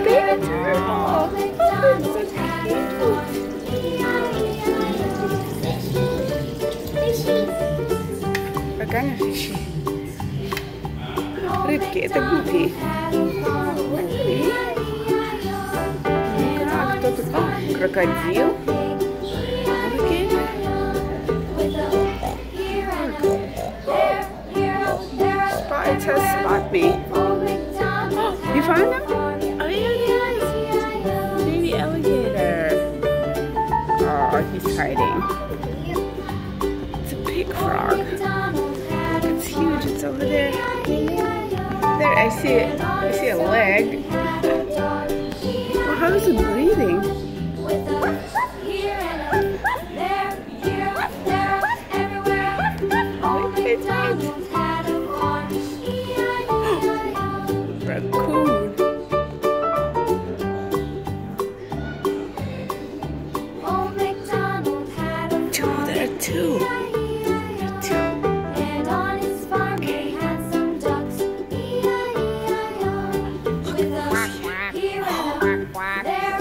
Baby turtle! Реально фиши. Рыбки, это гупи. Ну-ка, кто тут? О, крокодил. It says spot me. Oh, you found him? Oh, yeah, it is. Baby alligator. Oh, he's hiding. It's a big frog. Look, it's huge. It's over there. There, I see it. I see a leg. Well, how is it breathing? Raccoon. Two, there are two. And on his farm he had some ducks. Look at us here and there,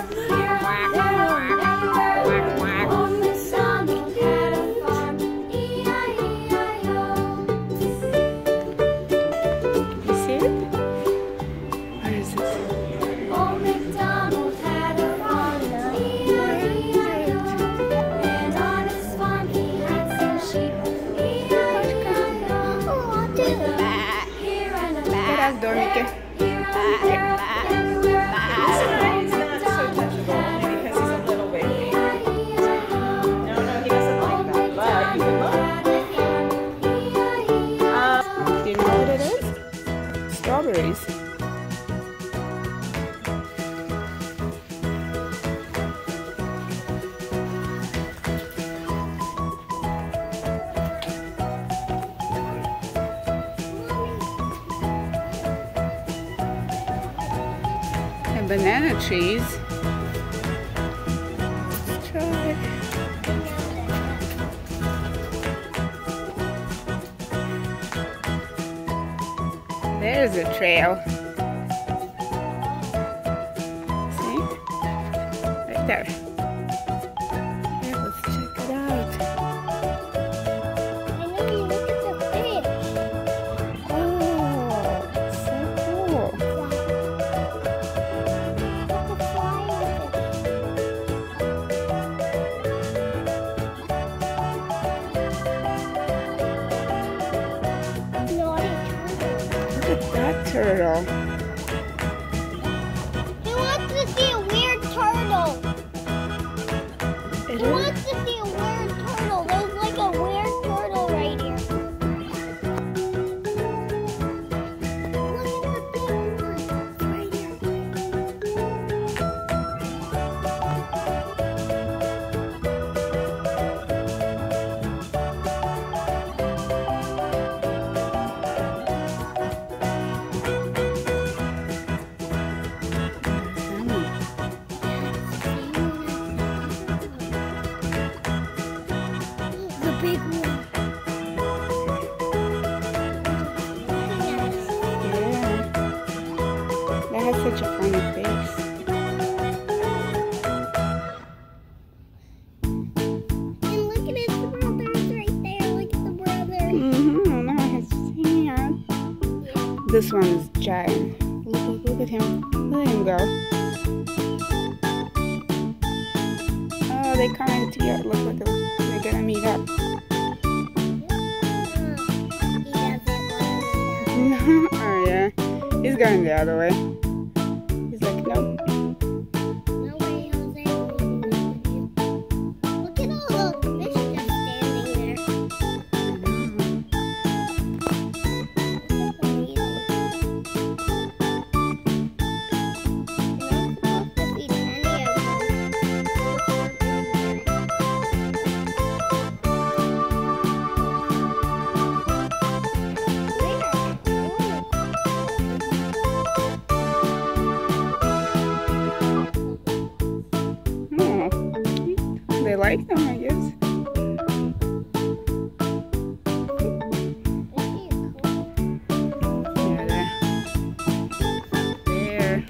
everywhere. On the sun he had a farm. You see it? Where is it? Old MacDonald had a farm. And on his farm he had some sheep. Teraz domики. Do you know what it is? Strawberries. And banana trees. Let's try. There's a trail. See? Right there. Okay, let's check it out. Oh, so cool. Look at that turtle. He wants to see a weird turtle. It He is. wants to see a weird turtle. There's like a weird turtle right here. Look at the big one right here. The big one. Yeah. That has such a funny face. And look at his brothers right there. Look at the brothers. Mm-hmm. Now his hand. This one is giant. Look at him. Let him go. Oh, they coming together. Look, look, look. They're gonna meet up. He doesn't want to meet up. Oh yeah. He's going the other way. He's like, nope. No way, Jose. Look at all the fish just standing there. like them, I guess. Yeah, there. There.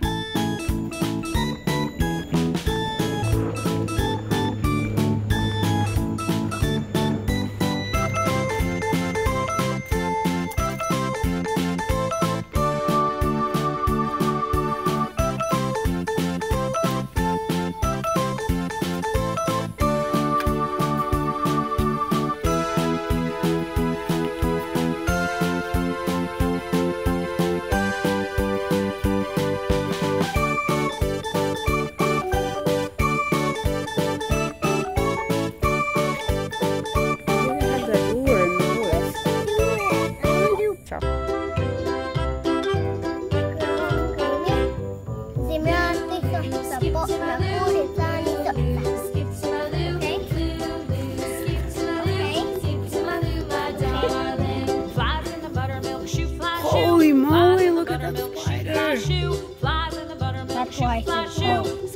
Holy moly, look at that spider.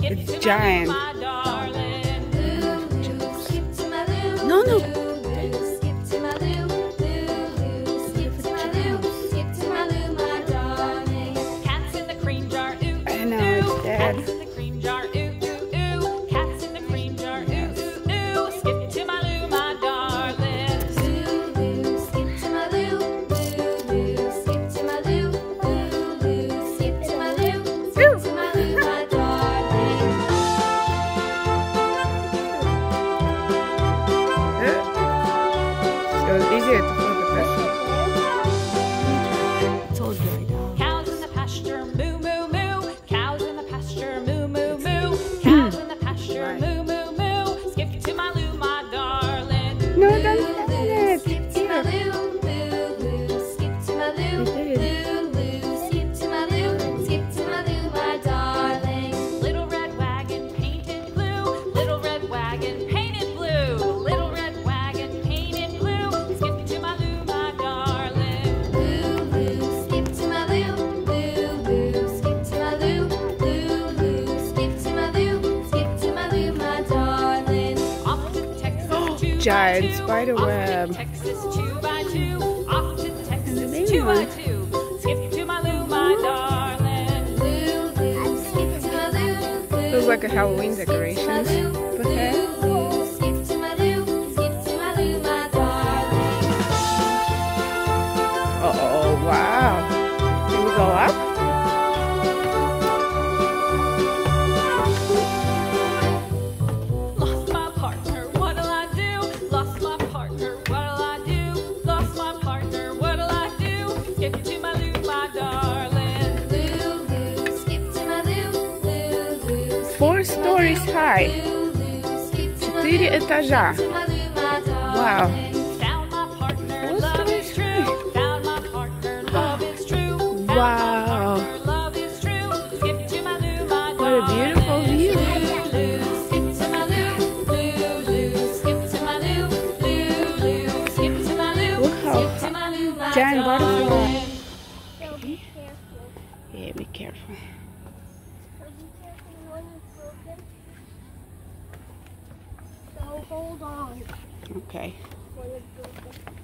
It's giant. No. I know, it's dead. It was easier to flip it this way. It's all dried out. Cows in the pasture, moo moo moo. Cows in the pasture, moo moo moo. Cows in the pasture, moo moo moo. Skip to my loo, my darling. No, don't do it. Skip to my loo, loo loo. Skip to my loo, loo loo. Skip to my loo, skip to my loo, my darling. Little red wagon painted blue. Little red wagon painted blue. Little red wagon painted blue. Skip to my loo, my darling. Loo loo. Skip to my loo, loo loo. Skip to my loo, loo loo. Skip to my loo, skip to my loo, my darling. Off to Texas, 2 by 2. Giant spider Off to web. Texas, 2 by 2. Off to And the Texas, baby 2 by one. 2. Skip to my loo, my darling. Loo loo. Skip to my loo, loo. Feels like a Halloween decorations. But hey. Skip to my loo, skip to my loo, my darling. Oh, wow. Can we go up? Lost my partner, what'll I do? Lost my partner, what'll I do? Lost my partner, what'll I do? Skip to my loo, my darling. Loo loo, skip to my loo, loo loo. 4 stories high. 4 этажа. Wow. Found my partner, love is true. Found my partner, love is true. Wow. Love is true. Skip to my loo, my What a darling. beautiful view. Skip to my loo, loo loo. Skip to my loo, loo loo. Skip to my loo, Look how skip to my loo, my giant darling. butterfly. So be careful. Yeah, be careful. So be careful when it's broken. So hold on Okay. when it's broken.